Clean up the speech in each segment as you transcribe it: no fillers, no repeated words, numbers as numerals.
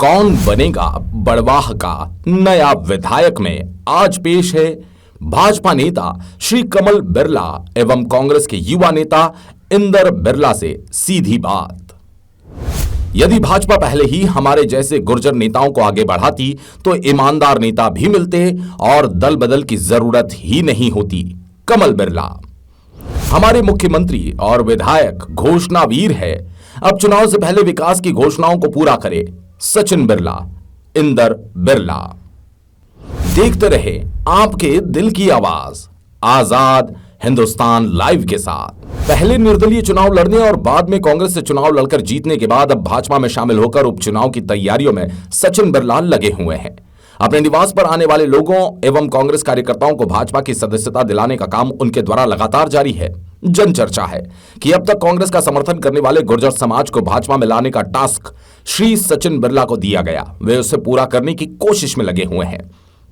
कौन बनेगा बड़वाह का नया विधायक में आज पेश है भाजपा नेता श्री कमल बिरला एवं कांग्रेस के युवा नेता इंदर बिरला से सीधी बात। यदि भाजपा पहले ही हमारे जैसे गुर्जर नेताओं को आगे बढ़ाती तो ईमानदार नेता भी मिलते और दल बदल की जरूरत ही नहीं होती। कमल बिरला हमारे मुख्यमंत्री और विधायक घोषणावीर है, अब चुनाव से पहले विकास की घोषणाओं को पूरा करे। सचिन बिरला, इंदर बिरला। देखते रहे आपके दिल की आवाज आजाद हिंदुस्तान लाइव के साथ। पहले निर्दलीय चुनाव लड़ने और बाद में कांग्रेस से चुनाव लड़कर जीतने के बाद अब भाजपा में शामिल होकर उपचुनाव की तैयारियों में सचिन बिरला लगे हुए हैं। अपने निवास पर आने वाले लोगों एवं कांग्रेस कार्यकर्ताओं को भाजपा की सदस्यता दिलाने का काम उनके द्वारा लगातार जारी है। जन चर्चा है कि अब तक कांग्रेस का समर्थन करने वाले गुर्जर समाज को भाजपा में लाने का टास्क श्री सचिन बिरला को दिया गया, वे उसे पूरा करने की कोशिश में लगे हुए हैं।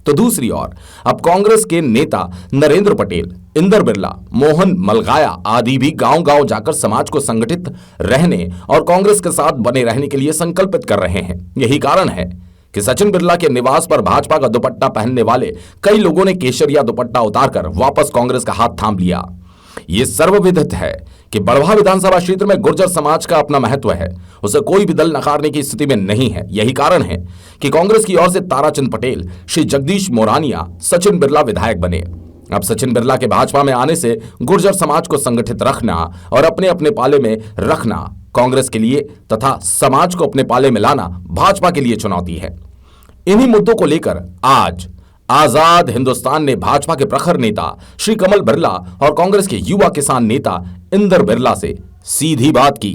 तो दूसरी ओर अब कांग्रेस के नेता नरेंद्र पटेल, इंदर बिरला, मोहन मलगाया आदि भी गांव-गांव जाकर समाज को संगठित रहने और कांग्रेस के साथ बने रहने के लिए संकल्पित कर रहे हैं। यही कारण है कि सचिन बिरला के निवास पर भाजपा का दुपट्टा पहनने वाले कई लोगों ने केसरिया दुपट्टा उतारकर वापस कांग्रेस का हाथ थाम लिया। यह सर्वविदित है कि बड़वाह विधानसभा क्षेत्र में गुर्जर समाज का अपना महत्व है, उसे कोई भी दल नकारने की स्थिति में नहीं है। यही कारण है कि कांग्रेस की ओर से ताराचंद पटेल, श्री जगदीश मोरानिया, सचिन बिरला विधायक बने। अब सचिन बिरला के भाजपा में आने से गुर्जर समाज को संगठित रखना और अपने अपने पाले में रखना कांग्रेस के लिए तथा समाज को अपने पाले में लाना भाजपा के लिए चुनौती है। इन्हीं मुद्दों को लेकर आज आजाद हिंदुस्तान ने भाजपा के प्रखर नेता श्री कमल बिरला और कांग्रेस के युवा किसान नेता इंदर बिरला से सीधी बात की।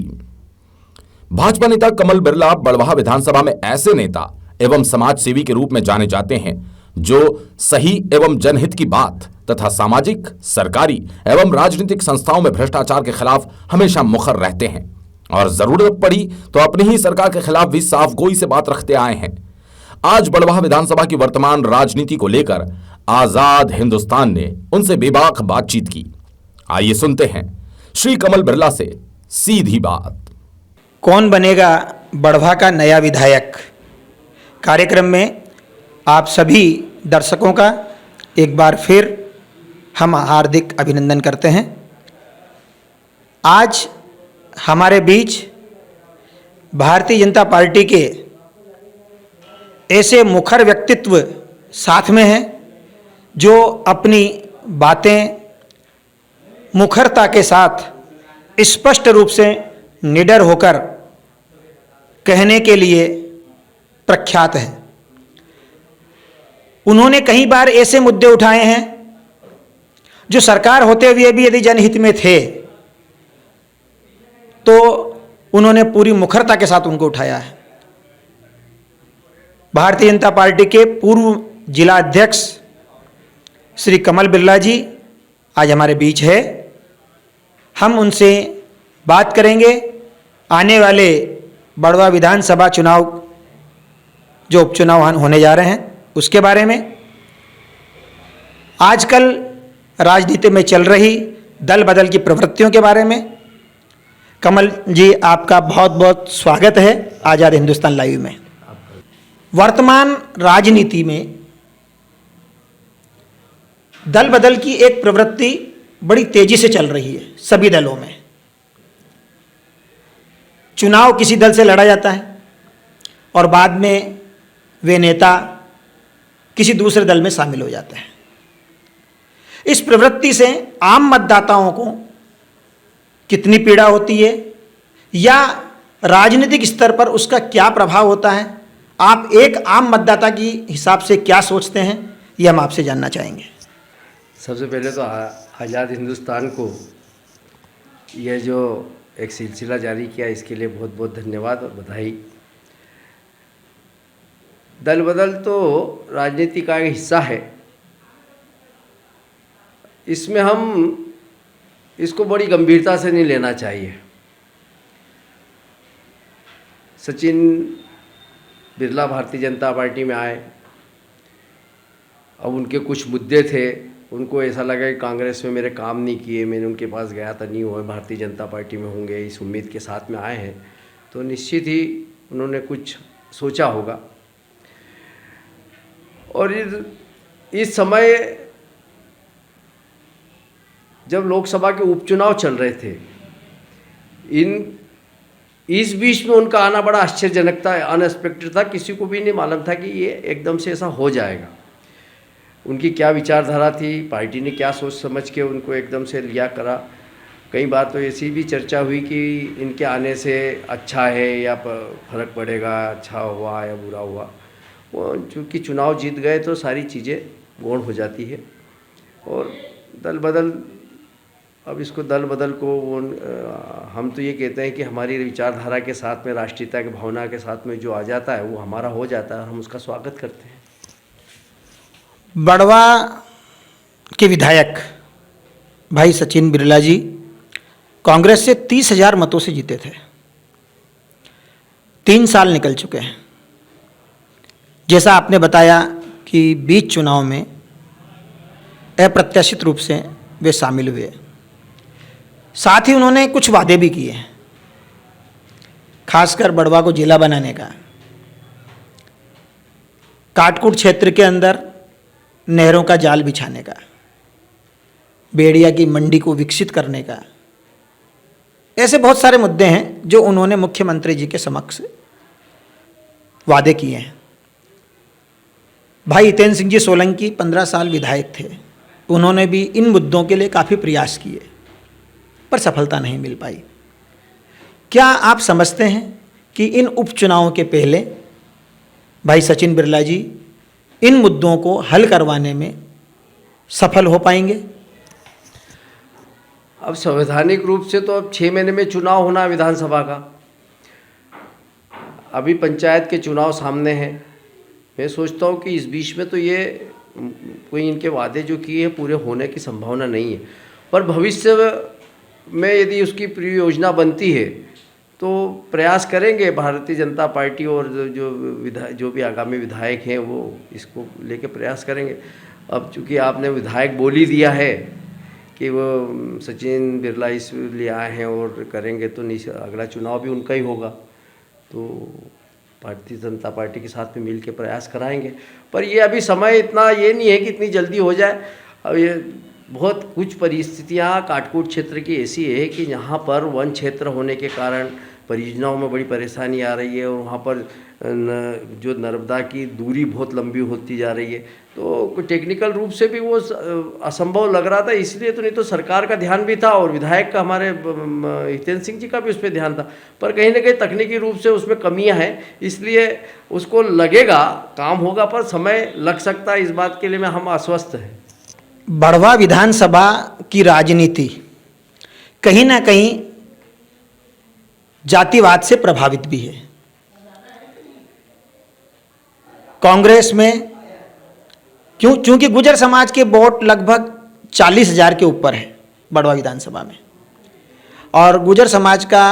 भाजपा नेता कमल बिरला बड़वाह विधानसभा में ऐसे नेता एवं समाज सेवी के रूप में जाने जाते हैं जो सही एवं जनहित की बात तथा सामाजिक, सरकारी एवं राजनीतिक संस्थाओं में भ्रष्टाचार के खिलाफ हमेशा मुखर रहते हैं और जरूरत पड़ी तो अपनी ही सरकार के खिलाफ भी साफ गोई से बात रखते आए हैं। आज बड़वाह विधानसभा की वर्तमान राजनीति को लेकर आजाद हिंदुस्तान ने उनसे बेबाक बातचीत की। आइए सुनते हैं श्री कमल बिरला से सीधी बात। कौन बनेगा बड़वाह का नया विधायक कार्यक्रम में आप सभी दर्शकों का एक बार फिर हम हार्दिक अभिनंदन करते हैं। आज हमारे बीच भारतीय जनता पार्टी के ऐसे मुखर व्यक्तित्व साथ में हैं जो अपनी बातें मुखरता के साथ स्पष्ट रूप से निडर होकर कहने के लिए प्रख्यात हैं। उन्होंने कई बार ऐसे मुद्दे उठाए हैं जो सरकार होते हुए भी यदि जनहित में थे तो उन्होंने पूरी मुखरता के साथ उनको उठाया है। भारतीय जनता पार्टी के पूर्व जिला अध्यक्ष श्री कमल बिरला जी आज हमारे बीच है। हम उनसे बात करेंगे आने वाले बड़वाह विधानसभा चुनाव जो उपचुनाव होने जा रहे हैं उसके बारे में, आजकल राजनीति में चल रही दल बदल की प्रवृत्तियों के बारे में। कमल जी, आपका बहुत बहुत स्वागत है आज़ाद हिंदुस्तान लाइव में। वर्तमान राजनीति में दल बदल की एक प्रवृत्ति बड़ी तेजी से चल रही है। सभी दलों में चुनाव किसी दल से लड़ा जाता है और बाद में वे नेता किसी दूसरे दल में शामिल हो जाते हैं। इस प्रवृत्ति से आम मतदाताओं को कितनी पीड़ा होती है या राजनीतिक स्तर पर उसका क्या प्रभाव होता है, आप एक आम मतदाता की हिसाब से क्या सोचते हैं, ये हम आपसे जानना चाहेंगे। सबसे पहले तो आज़ाद हिंदुस्तान को यह जो एक सिलसिला जारी किया इसके लिए बहुत बहुत धन्यवाद और बधाई। दल बदल तो राजनीति का एक हिस्सा है, इसमें हम इसको बड़ी गंभीरता से नहीं लेना चाहिए। सचिन बिरला भारतीय जनता पार्टी में आए, अब उनके कुछ मुद्दे थे, उनको ऐसा लगा कि कांग्रेस में मेरे काम नहीं किए, मैंने उनके पास गया था, नहीं हुए, भारतीय जनता पार्टी में होंगे, इस उम्मीद के साथ में आए हैं। तो निश्चित ही उन्होंने कुछ सोचा होगा। और इस समय जब लोकसभा के उपचुनाव चल रहे थे, इस बीच में उनका आना बड़ा आश्चर्यजनक था, अनएक्सपेक्टेड था। किसी को भी नहीं मालूम था कि ये एकदम से ऐसा हो जाएगा। उनकी क्या विचारधारा थी, पार्टी ने क्या सोच समझ के उनको एकदम से लिया करा। कई बार तो ऐसी भी चर्चा हुई कि इनके आने से अच्छा है या फर्क पड़ेगा, अच्छा हुआ या बुरा हुआ। वो चूँकि चुनाव जीत गए तो सारी चीज़ें गौण हो जाती है। और दल बदल, अब इसको दल बदल को हम तो ये कहते हैं कि हमारी विचारधारा के साथ में, राष्ट्रीयता की भावना के साथ में जो आ जाता है वो हमारा हो जाता है, हम उसका स्वागत करते हैं। बड़वा के विधायक भाई सचिन बिरला जी कांग्रेस से 30,000 मतों से जीते थे। 3 साल निकल चुके हैं। जैसा आपने बताया कि बीच चुनाव में अप्रत्याशित रूप से वे शामिल हुए, साथ ही उन्होंने कुछ वादे भी किए हैं, खासकर बड़वा को जिला बनाने का, काटकूट क्षेत्र के अंदर नहरों का जाल बिछाने का, बेड़िया की मंडी को विकसित करने का। ऐसे बहुत सारे मुद्दे हैं जो उन्होंने मुख्यमंत्री जी के समक्ष वादे किए हैं। भाई हितेंद्र सिंह जी सोलंकी 15 साल विधायक थे। उन्होंने भी इन मुद्दों के लिए काफ़ी प्रयास किए, पर सफलता नहीं मिल पाई। क्या आप समझते हैं कि इन उपचुनावों के पहले भाई सचिन बिरला जी इन मुद्दों को हल करवाने में सफल हो पाएंगे? अब संवैधानिक रूप से तो अब 6 महीने में चुनाव होना है विधानसभा का। अभी पंचायत के चुनाव सामने हैं। मैं सोचता हूँ कि इस बीच में तो ये कोई इनके वादे जो किए हैं पूरे होने की संभावना नहीं है। पर भविष्य में यदि उसकी प्री योजना बनती है तो प्रयास करेंगे भारतीय जनता पार्टी और जो भी आगामी विधायक हैं वो इसको लेके प्रयास करेंगे। अब चूँकि आपने विधायक बोल ही दिया है कि वो सचिन बिरला इसलिए आए हैं और करेंगे, तो नहीं, अगला चुनाव भी उनका ही होगा, तो भारतीय जनता पार्टी के साथ में मिल के प्रयास कराएंगे। पर ये अभी समय इतना ये नहीं है कि इतनी जल्दी हो जाए। अब ये बहुत कुछ परिस्थितियाँ काटकूट क्षेत्र की ऐसी है कि यहाँ पर वन क्षेत्र होने के कारण परियोजनाओं में बड़ी परेशानी आ रही है और वहाँ पर जो नर्मदा की दूरी बहुत लंबी होती जा रही है, तो टेक्निकल रूप से भी वो असंभव लग रहा था। इसलिए तो, नहीं तो सरकार का ध्यान भी था और विधायक का, हमारे हितेंद्र सिंह जी का भी उस पर ध्यान था। पर कहीं ना कहीं तकनीकी रूप से उसमें कमियां हैं, इसलिए उसको लगेगा काम होगा, पर समय लग सकता है। इस बात के लिए हम आश्वस्त हैं। बड़वा विधानसभा की राजनीति कहीं ना कहीं जातिवाद से प्रभावित भी है। कांग्रेस में क्योंकि गुर्जर समाज के वोट लगभग 40,000 के ऊपर है बड़वा विधानसभा में, और गुर्जर समाज का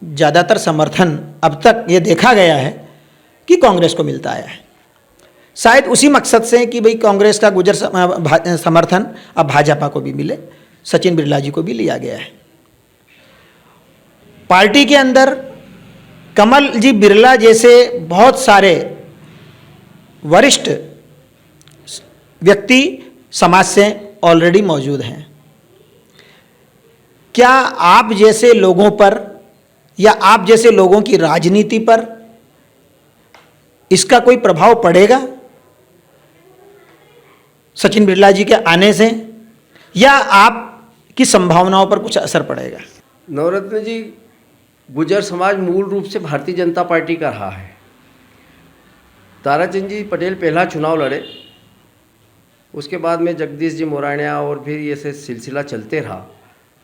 ज़्यादातर समर्थन अब तक ये देखा गया है कि कांग्रेस को मिलता आया है। शायद उसी मकसद से कि भाई कांग्रेस का गुर्जर समर्थन अब भाजपा को भी मिले, सचिन बिरला जी को भी लिया गया है। पार्टी के अंदर कमल जी बिरला जैसे बहुत सारे वरिष्ठ व्यक्ति समाज से ऑलरेडी मौजूद हैं। क्या आप जैसे लोगों पर या आप जैसे लोगों की राजनीति पर इसका कोई प्रभाव पड़ेगा सचिन बिरला जी के आने से, या आपकी संभावनाओं पर कुछ असर पड़ेगा? नवरत्न जी, गुर्जर समाज मूल रूप से भारतीय जनता पार्टी का रहा है। ताराचंद जी पटेल पहला चुनाव लड़े, उसके बाद में जगदीश जी मोराणिया और फिर ये से सिलसिला चलते रहा।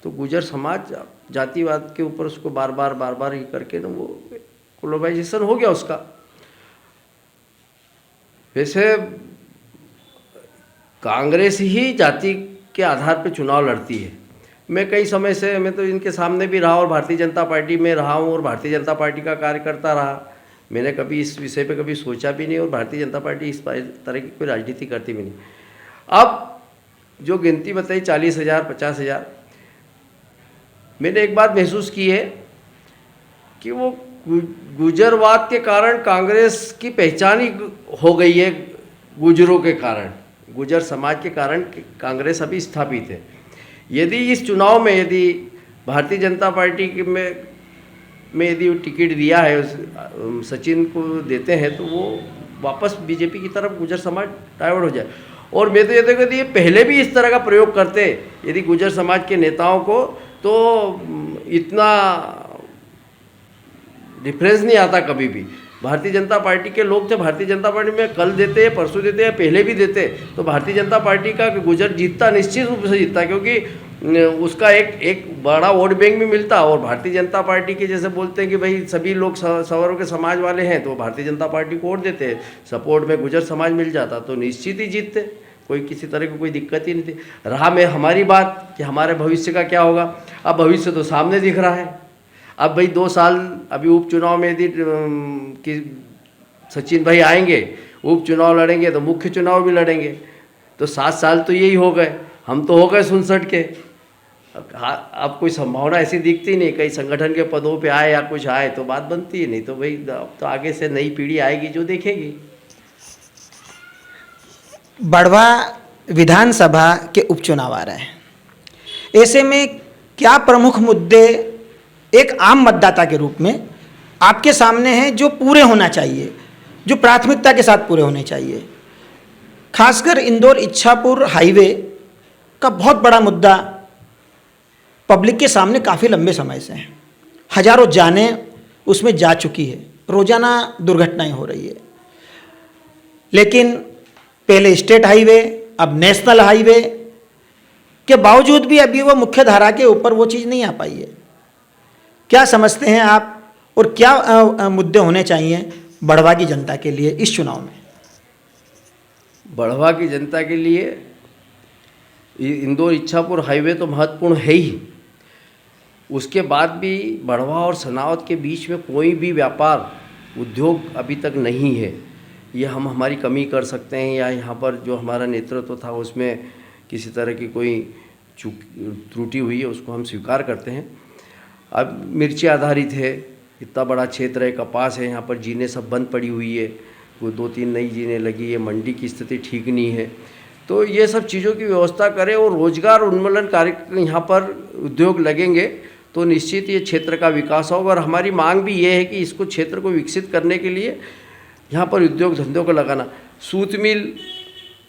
तो गुर्जर समाज जातिवाद के ऊपर उसको बार बार ही करके ना वो कोलोबाइजेशन हो गया उसका। वैसे कांग्रेस ही जाति के आधार पर चुनाव लड़ती है। मैं कई समय से, मैं तो इनके सामने भी रहा और भारतीय जनता पार्टी में रहा हूँ और भारतीय जनता पार्टी का कार्यकर्ता रहा। मैंने कभी इस विषय पे कभी सोचा भी नहीं और भारतीय जनता पार्टी इस तरह की कोई राजनीति करती भी नहीं। अब जो गिनती बताई 40,000 50,000, मैंने एक बात महसूस की है कि वो गुजरवाद के कारण कांग्रेस की पहचान ही हो गई है। गुजरों के कारण, गुजर समाज के कारण कांग्रेस अभी स्थापित है। यदि इस चुनाव में यदि भारतीय जनता पार्टी में यदि टिकट दिया है, सचिन को देते हैं, तो वो वापस बीजेपी की तरफ गुजर समाज डाइवर्ट हो जाए। और मैं तो ये देखो, यदि पहले भी इस तरह का प्रयोग करते यदि गुजर समाज के नेताओं को, तो इतना डिफरेंस नहीं आता कभी भी। भारतीय जनता पार्टी के लोग जब भारतीय जनता पार्टी में कल देते हैं, परसों देते हैं, पहले भी देते, तो भारतीय जनता पार्टी का गुजर जीतता, निश्चित रूप से जीतता, क्योंकि उसका एक बड़ा वोट बैंक भी मिलता। और भारतीय जनता पार्टी के जैसे बोलते हैं कि भाई सभी लोग सवरों के समाज वाले हैं, तो भारतीय जनता पार्टी को वोट देते, सपोर्ट में गुजर समाज मिल जाता, तो निश्चित ही जीतते। कोई किसी तरह की कोई दिक्कत ही नहीं थी। रहा में हमारी बात कि हमारे भविष्य का क्या होगा। अब भविष्य तो सामने दिख रहा है। अब भाई 2 साल अभी उपचुनाव में यदि कि सचिन भाई आएंगे, उपचुनाव लड़ेंगे, तो मुख्य चुनाव भी लड़ेंगे, तो 7 साल तो यही हो गए। हम तो हो गए 67 के। अब कोई संभावना ऐसी दिखती नहीं, कई संगठन के पदों पे आए या कुछ आए तो बात बनती है, नहीं तो भाई अब तो आगे से नई पीढ़ी आएगी जो देखेगी। बढ़वा विधानसभा के उपचुनाव आ रहे हैं। ऐसे में क्या प्रमुख मुद्दे एक आम मतदाता के रूप में आपके सामने हैं जो पूरे होना चाहिए, जो प्राथमिकता के साथ पूरे होने चाहिए? खासकर इंदौर इच्छापुर हाईवे का बहुत बड़ा मुद्दा पब्लिक के सामने काफ़ी लंबे समय से है। हजारों जानें उसमें जा चुकी है, रोजाना दुर्घटनाएं हो रही है। लेकिन पहले स्टेट हाईवे, अब नेशनल हाईवे के बावजूद भी अभी वो मुख्य धारा के ऊपर वो चीज़ नहीं आ पाई है। क्या समझते हैं आप, और क्या मुद्दे होने चाहिए बढ़वा की जनता के लिए इस चुनाव में? बढ़वा की जनता के लिए इंदौर इच्छापुर हाईवे तो महत्वपूर्ण है ही। उसके बाद भी बढ़वा और सनावद के बीच में कोई भी व्यापार उद्योग अभी तक नहीं है। ये हम हमारी कमी कर सकते हैं, या यहाँ पर जो हमारा नेतृत्व था उसमें किसी तरह की कोई त्रुटि हुई है, उसको हम स्वीकार करते हैं। अब मिर्ची आधारित है, इतना बड़ा क्षेत्र है, कपास है, यहाँ पर जीने सब बंद पड़ी हुई है, वो 2-3 नई जीने लगी है, मंडी की स्थिति ठीक नहीं है। तो ये सब चीज़ों की व्यवस्था करें और रोजगार उन्मूलन कार्यक्रम यहाँ पर उद्योग लगेंगे तो निश्चित ये क्षेत्र का विकास होगा। और हमारी मांग भी ये है कि इसको क्षेत्र को विकसित करने के लिए यहाँ पर उद्योग धंधों को लगाना। सूत मिल,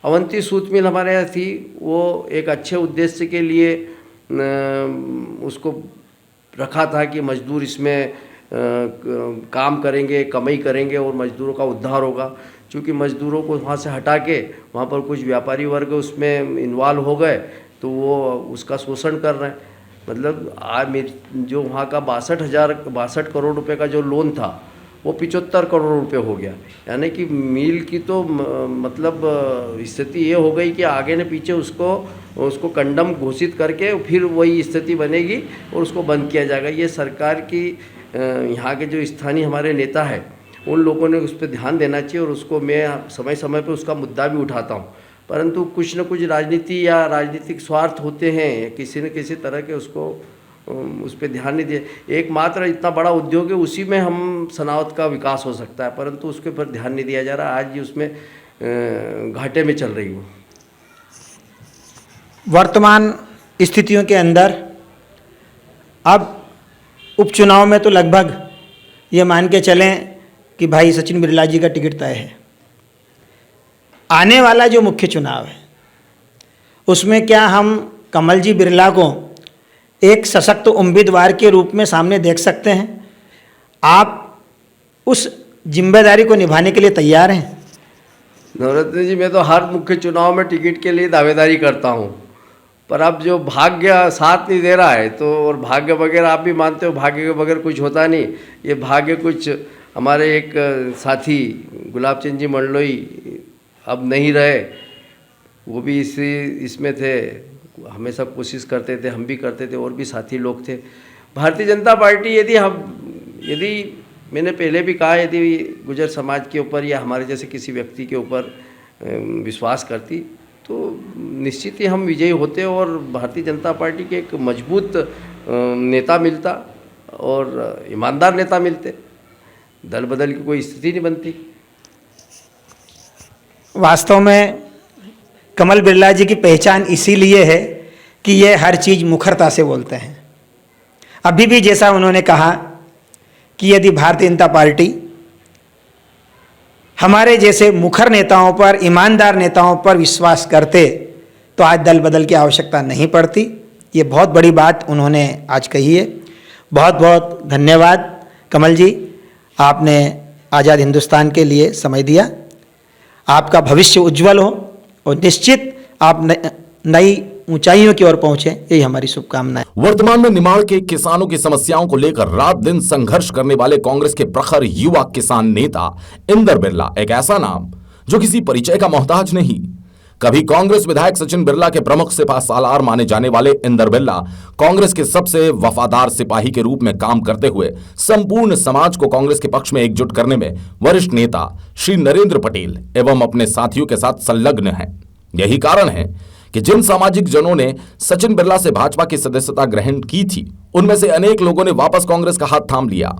अवंती सूत मिल हमारे यहाँ थी, वो एक अच्छे उद्देश्य के लिए उसको रखा था कि मजदूर इसमें काम करेंगे, कमाई करेंगे और मजदूरों का उद्धार होगा। चूँकि मजदूरों को वहाँ से हटा के वहाँ पर कुछ व्यापारी वर्ग उसमें इन्वॉल्व हो गए, तो वो उसका शोषण कर रहे हैं। मतलब आज जो वहाँ का 62 करोड़ रुपए का जो लोन था वो 75 करोड़ रुपए हो गया। यानी कि मिल की तो मतलब स्थिति ये हो गई कि आगे ने पीछे उसको कंडम घोषित करके फिर वही स्थिति बनेगी और उसको बंद किया जाएगा। ये सरकार की यहाँ के जो स्थानीय हमारे नेता है उन लोगों ने उस पर ध्यान देना चाहिए, और उसको मैं समय समय पर उसका मुद्दा भी उठाता हूँ। परंतु कुछ न कुछ राजनीति या राजनीतिक स्वार्थ होते हैं, किसी न किसी तरह के उसको उस पर ध्यान नहीं दिए। एकमात्र इतना बड़ा उद्योग है, उसी में हम सनावद का विकास हो सकता है, परंतु उसके ऊपर ध्यान नहीं दिया जा रहा। आज ही उसमें घाटे में चल रही हूँ। वर्तमान स्थितियों के अंदर अब उपचुनाव में तो लगभग ये मान के चलें कि भाई सचिन बिरला जी का टिकट तय है। आने वाला जो मुख्य चुनाव है उसमें क्या हम कमल जी बिरला को एक सशक्त उम्मीदवार के रूप में सामने देख सकते हैं? आप उस जिम्मेदारी को निभाने के लिए तैयार हैं? नवरत्न जी, मैं तो हर मुख्य चुनाव में टिकट के लिए दावेदारी करता हूं, पर अब जो भाग्य साथ नहीं दे रहा है, तो और भाग्य वगैरह आप भी मानते हो, भाग्य के बगैर कुछ होता नहीं। ये भाग्य कुछ हमारे एक साथी गुलाब चंद जी मंडलोई अब नहीं रहे, वो भी इसमें थे, हमेशा कोशिश करते थे, हम भी करते थे, और भी साथी लोग थे। भारतीय जनता पार्टी यदि मैंने पहले भी कहा, यदि गुजर समाज के ऊपर या हमारे जैसे किसी व्यक्ति के ऊपर विश्वास करती तो निश्चित ही हम विजयी होते और भारतीय जनता पार्टी के एक मजबूत नेता मिलता और ईमानदार नेता मिलते। दल बदल की कोई स्थिति नहीं बनती। वास्तव में कमल बिरला जी की पहचान इसीलिए है कि ये हर चीज़ मुखरता से बोलते हैं। अभी भी जैसा उन्होंने कहा कि यदि भारतीय जनता पार्टी हमारे जैसे मुखर नेताओं पर, ईमानदार नेताओं पर विश्वास करते तो आज दल बदल की आवश्यकता नहीं पड़ती। ये बहुत बड़ी बात उन्होंने आज कही है। बहुत बहुत धन्यवाद कमल जी, आपने आज़ाद हिंदुस्तान के लिए समय दिया। आपका भविष्य उज्जवल हो और निश्चित आप नई ऊंचाइयों की ओर पहुंचे, यही हमारी शुभकामनाएं। वर्तमान में निमाड़ के किसानों की समस्याओं को लेकर रात दिन संघर्ष करने वाले कांग्रेस के प्रखर युवा किसान नेता इंदर बिरला एक ऐसा नाम जो किसी परिचय का मोहताज नहीं। कभी कांग्रेस विधायक सचिन बिरला के प्रमुख सिपह सालार माने जाने वाले इंदर बिरला कांग्रेस के सबसे वफादार सिपाही के रूप में काम करते हुए संपूर्ण समाज को कांग्रेस के पक्ष में एकजुट करने में वरिष्ठ नेता श्री नरेंद्र पटेल एवं अपने साथियों के साथ संलग्न हैं। यही कारण है कि जिन सामाजिक जनों ने सचिन बिरला से भाजपा की सदस्यता ग्रहण की थी, उनमें से अनेक लोगों ने वापस कांग्रेस का हाथ थाम लिया।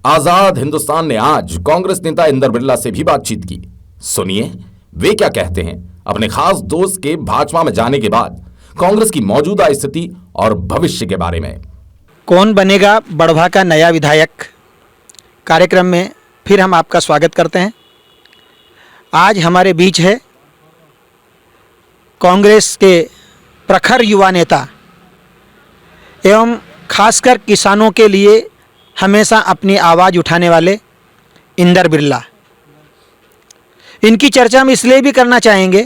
आजाद हिंदुस्तान ने आज कांग्रेस नेता इंदर बिरला से भी बातचीत की। सुनिए वे क्या कहते हैं अपने खास दोस्त के भाजपा में जाने के बाद कांग्रेस की मौजूदा स्थिति और भविष्य के बारे में। कौन बनेगा बड़भा का नया विधायक कार्यक्रम में फिर हम आपका स्वागत करते हैं। आज हमारे बीच है कांग्रेस के प्रखर युवा नेता एवं खासकर किसानों के लिए हमेशा अपनी आवाज़ उठाने वाले इंदर बिरला। इनकी चर्चा हम इसलिए भी करना चाहेंगे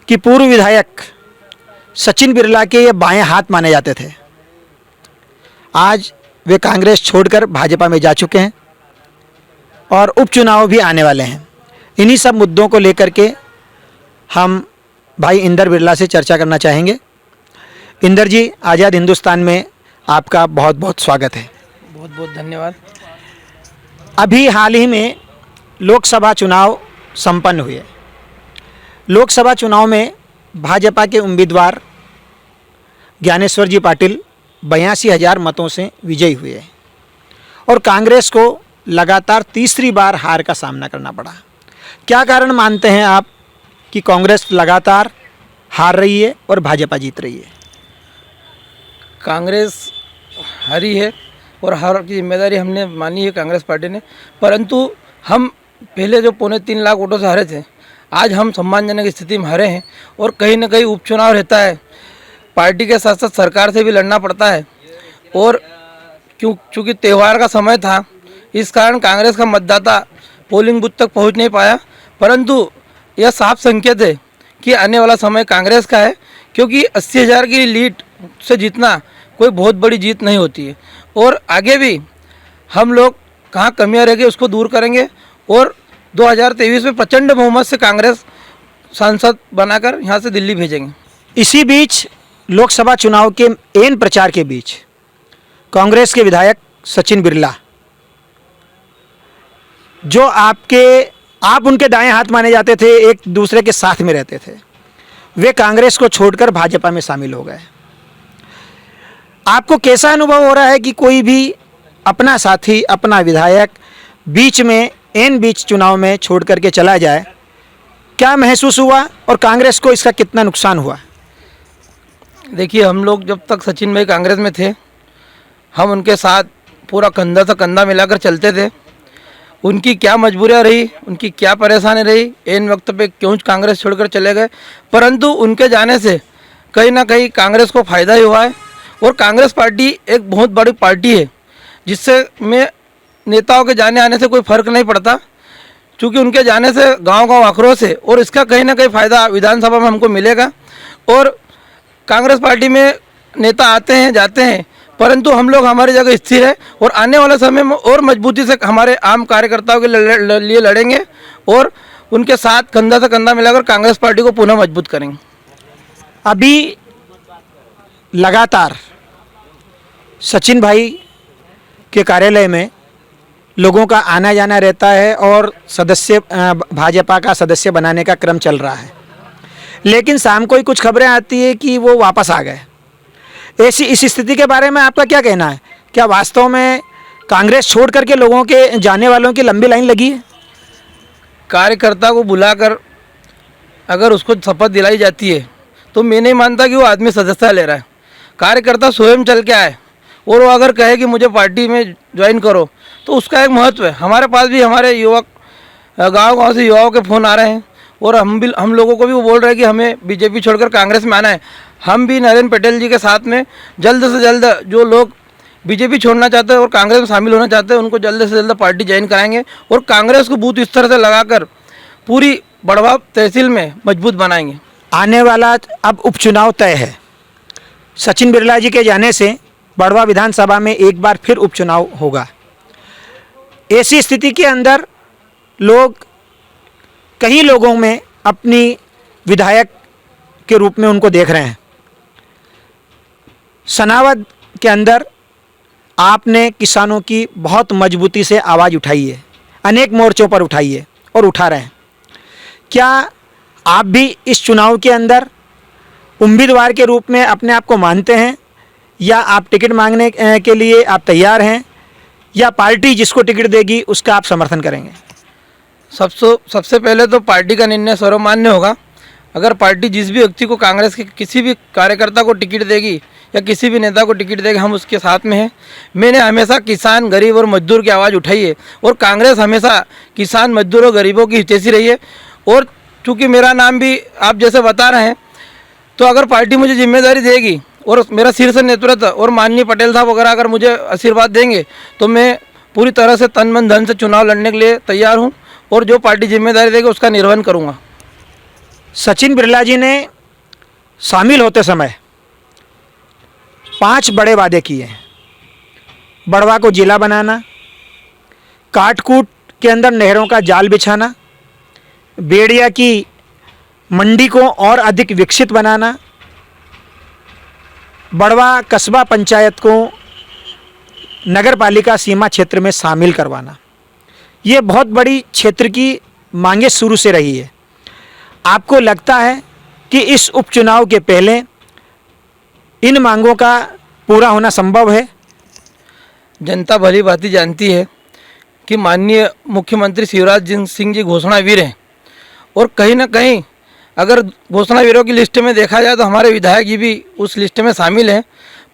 कि पूर्व विधायक सचिन बिरला के ये बाएं हाथ माने जाते थे। आज वे कांग्रेस छोड़कर भाजपा में जा चुके हैं और उपचुनाव भी आने वाले हैं। इन्हीं सब मुद्दों को लेकर के हम भाई इंदर बिरला से चर्चा करना चाहेंगे। इंदर जी, आज़ाद हिंदुस्तान में आपका बहुत बहुत स्वागत है। बहुत बहुत धन्यवाद। अभी हाल ही में लोकसभा चुनाव संपन्न हुए। लोकसभा चुनाव में भाजपा के उम्मीदवार ज्ञानेश्वर जी पाटिल 82,000 मतों से विजयी हुए और कांग्रेस को लगातार तीसरी बार हार का सामना करना पड़ा। क्या कारण मानते हैं आप कि कांग्रेस लगातार हार रही है और भाजपा जीत रही है? कांग्रेस हारी है और हार की जिम्मेदारी हमने मानी है कांग्रेस पार्टी ने, परंतु हम पहले जो 3.25 लाख वोटों से हारे थे, आज हम सम्मानजनक स्थिति में हारे हैं और कहीं ना कहीं उपचुनाव रहता है, पार्टी के साथ साथ सरकार से भी लड़ना पड़ता है और चूँकि त्यौहार का समय था, इस कारण कांग्रेस का मतदाता पोलिंग बूथ तक पहुंच नहीं पाया। परंतु यह साफ संकेत है कि आने वाला समय कांग्रेस का है, क्योंकि 80,000 की लीड से जीतना कोई बहुत बड़ी जीत नहीं होती है और आगे भी हम लोग कहाँ कमियां रह गई उसको दूर करेंगे और 2023 में प्रचंड बहुमत से कांग्रेस सांसद बनाकर यहाँ से दिल्ली भेजेंगे। इसी बीच लोकसभा चुनाव के एन प्रचार के बीच कांग्रेस के विधायक सचिन बिरला, जो आप उनके दाएं हाथ माने जाते थे, एक दूसरे के साथ में रहते थे, वे कांग्रेस को छोड़कर भाजपा में शामिल हो गए। आपको कैसा अनुभव हो रहा है कि कोई भी अपना साथी, अपना विधायक बीच चुनाव में छोड़ करके चला जाए? क्या महसूस हुआ और कांग्रेस को इसका कितना नुकसान हुआ? देखिए, हम लोग जब तक सचिन भाई कांग्रेस में थे, हम उनके साथ पूरा कंधा से कंधा मिलाकर चलते थे। उनकी क्या मजबूरियाँ रही, उनकी क्या परेशानी रही, इन वक्त पे क्यों कांग्रेस छोड़कर चले गए, परंतु उनके जाने से कहीं ना कहीं कांग्रेस को फ़ायदा ही हुआ है और कांग्रेस पार्टी एक बहुत बड़ी पार्टी है जिससे में नेताओं के जाने आने से कोई फ़र्क नहीं पड़ता, क्योंकि उनके जाने से गांव-गांव आक्रोश है और इसका कहीं ना कहीं फ़ायदा विधानसभा में हमको मिलेगा। और कांग्रेस पार्टी में नेता आते हैं जाते हैं, परंतु हम लोग हमारी जगह स्थिर है और आने वाले समय में और मजबूती से हमारे आम कार्यकर्ताओं के लिए लड़ेंगे और उनके साथ कंधा से कंधा मिलाकर कांग्रेस पार्टी को पुनः मजबूत करेंगे। अभी लगातार सचिन भाई के कार्यालय में लोगों का आना जाना रहता है और भाजपा का सदस्य बनाने का क्रम चल रहा है, लेकिन शाम को ही कुछ खबरें आती है कि वो वापस आ गए। इस स्थिति के बारे में आपका क्या कहना है? क्या वास्तव में कांग्रेस छोड़ करके लोगों के जाने वालों की लंबी लाइन लगी है। कार्यकर्ता को बुलाकर अगर उसको शपथ दिलाई जाती है तो मैं नहीं मानता कि वो आदमी सदस्यता ले रहा है। कार्यकर्ता स्वयं चल के आए और वो अगर कहे कि मुझे पार्टी में ज्वाइन करो तो उसका एक महत्व है। हमारे पास भी हमारे युवक गांव से युवाओं के फ़ोन आ रहे हैं और हम लोगों को भी वो बोल रहे हैं कि हमें बीजेपी छोड़कर कांग्रेस में आना है। हम भी नरेंद्र पटेल जी के साथ में जल्द से जल्द जो लोग बीजेपी छोड़ना चाहते हैं और कांग्रेस में शामिल होना चाहते हैं उनको जल्द से जल्द पार्टी ज्वाइन कराएंगे और कांग्रेस को बूथ स्तर से लगाकर पूरी बड़वा तहसील में मजबूत बनाएंगे। आने वाला अब उपचुनाव तय है। सचिन बिरला जी के जाने से बड़वा विधानसभा में एक बार फिर उपचुनाव होगा। ऐसी स्थिति के अंदर कई लोगों में अपनी विधायक के रूप में उनको देख रहे हैं। सनावद के अंदर आपने किसानों की बहुत मजबूती से आवाज़ उठाई है, अनेक मोर्चों पर उठाई है और उठा रहे हैं। क्या आप भी इस चुनाव के अंदर उम्मीदवार के रूप में अपने आप को मानते हैं या आप टिकट मांगने के लिए आप तैयार हैं या पार्टी जिसको टिकट देगी उसका आप समर्थन करेंगे? सबसे पहले तो पार्टी का निर्णय सर्वमान्य होगा। अगर पार्टी जिस भी व्यक्ति को कांग्रेस के किसी भी कार्यकर्ता को टिकट देगी या किसी भी नेता को टिकट देगी हम उसके साथ में हैं। मैंने हमेशा किसान, गरीब और मजदूर की आवाज़ उठाई है और कांग्रेस हमेशा किसान, मजदूर और गरीबों की हितैषी रही है। और चूँकि मेरा नाम भी आप जैसे बता रहे हैं तो अगर पार्टी मुझे जिम्मेदारी देगी और मेरा शीर्ष नेतृत्व और माननीय पटेल साहब वगैरह अगर मुझे आशीर्वाद देंगे तो मैं पूरी तरह से तन मन धन से चुनाव लड़ने के लिए तैयार हूँ और जो पार्टी जिम्मेदारी देगी उसका निर्वहन करूँगा। सचिन बिरला जी ने शामिल होते समय 5 बड़े वादे किए हैं। बड़वा को जिला बनाना, काटकूट के अंदर नहरों का जाल बिछाना, बेड़िया की मंडी को और अधिक विकसित बनाना, बड़वा कस्बा पंचायत को नगर पालिका सीमा क्षेत्र में शामिल करवाना। ये बहुत बड़ी क्षेत्र की मांगें शुरू से रही है। आपको लगता है कि इस उपचुनाव के पहले इन मांगों का पूरा होना संभव है? जनता भली भांति जानती है कि माननीय मुख्यमंत्री शिवराज सिंह जी घोषणावीर हैं और कहीं ना कहीं अगर घोषणावीरों की लिस्ट में देखा जाए तो हमारे विधायक जी भी उस लिस्ट में शामिल हैं।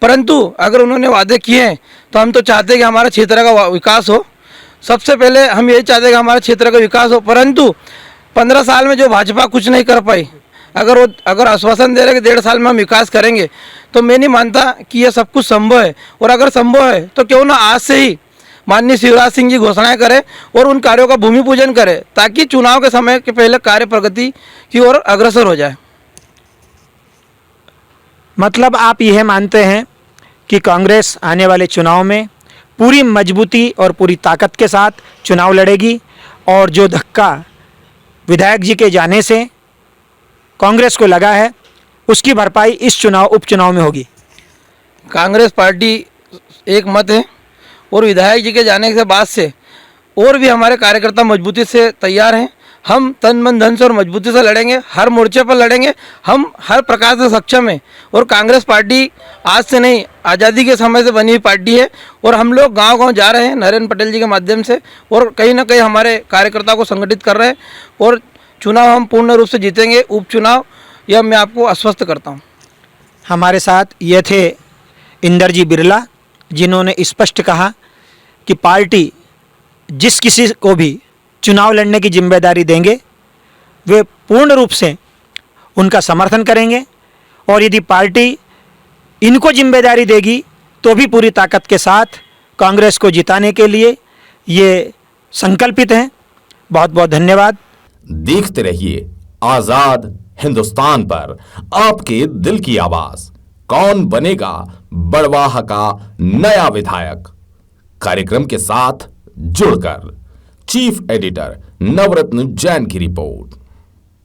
परंतु अगर उन्होंने वादे किए हैं तो हम तो चाहते हैं कि हमारे क्षेत्र का विकास हो। सबसे पहले हम यही चाहते हैं कि हमारे क्षेत्र का विकास हो। परंतु 15 साल में जो भाजपा कुछ नहीं कर पाई, अगर आश्वासन दे रहे कि 1.5 साल में हम विकास करेंगे तो मैं नहीं मानता कि यह सब कुछ संभव है। और अगर संभव है तो क्यों ना आज से ही माननीय शिवराज सिंह जी घोषणाएं करें और उन कार्यों का भूमि पूजन करें ताकि चुनाव के समय के पहले कार्य प्रगति की ओर अग्रसर हो जाए। मतलब आप यह मानते हैं कि कांग्रेस आने वाले चुनाव में पूरी मजबूती और पूरी ताकत के साथ चुनाव लड़ेगी और जो धक्का विधायक जी के जाने से कांग्रेस को लगा है उसकी भरपाई इस उपचुनाव में होगी। कांग्रेस पार्टी एक मत है और विधायक जी के जाने के बाद से और भी हमारे कार्यकर्ता मजबूती से तैयार हैं। हम तन मन धन से और मजबूती से लड़ेंगे, हर मोर्चे पर लड़ेंगे। हम हर प्रकार से सक्षम हैं और कांग्रेस पार्टी आज से नहीं, आज़ादी के समय से बनी हुई पार्टी है और हम लोग गांव-गांव जा रहे हैं नरेंद्र पटेल जी के माध्यम से और कहीं ना कहीं हमारे कार्यकर्ताओं को संगठित कर रहे हैं और चुनाव हम पूर्ण रूप से जीतेंगे। उपचुनाव यह मैं आपको आश्वस्त करता हूँ। हमारे साथ ये थे इंदरजी बिरला जिन्होंने स्पष्ट कहा कि पार्टी जिस किसी को भी चुनाव लड़ने की जिम्मेदारी देंगे वे पूर्ण रूप से उनका समर्थन करेंगे और यदि पार्टी इनको जिम्मेदारी देगी तो भी पूरी ताकत के साथ कांग्रेस को जिताने के लिए ये संकल्पित हैं। बहुत बहुत धन्यवाद। देखते रहिए आजाद हिंदुस्तान पर आपके दिल की आवाज। कौन बनेगा बड़वाह का नया विधायक? कार्यक्रम के साथ जुड़कर चीफ एडिटर नवरत्न जैन की रिपोर्ट।